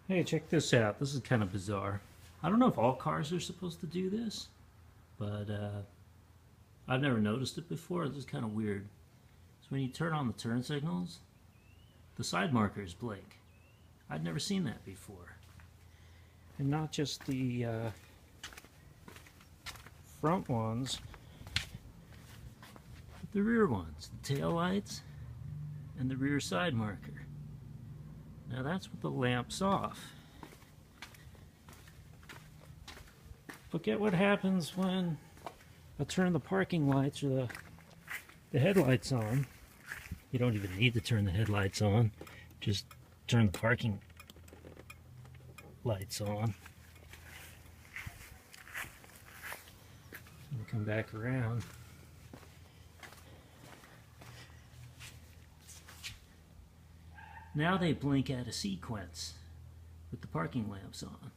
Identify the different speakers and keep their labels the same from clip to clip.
Speaker 1: Hey, check this out. This is kind of bizarre. I don't know if all cars are supposed to do this, but I've never noticed it before. This is kind of weird. So when you turn on the turn signals, the side markers blink. I'd never seen that before. And not just the front ones, but the rear ones, the tail lights and the rear side marker. Now that's with the lamps off. Look at what happens when I turn the parking lights or the headlights on. You don't even need to turn the headlights on. Just turn the parking lights on. And come back around. Now they blink out of sequence with the parking lamps on.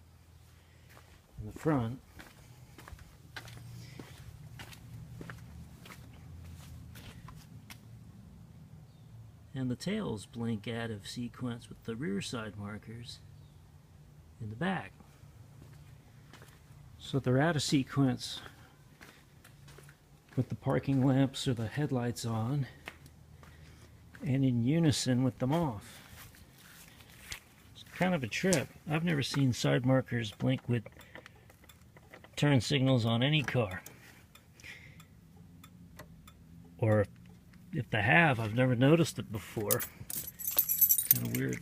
Speaker 1: In the front, and the tails blink out of sequence with the rear side markers in the back. So they're out of sequence with the parking lamps or the headlights on, and in unison with them off. It's kind of a trip. I've never seen side markers blink with turn signals on any car. Or if they have, I've never noticed it before. Kind of weird.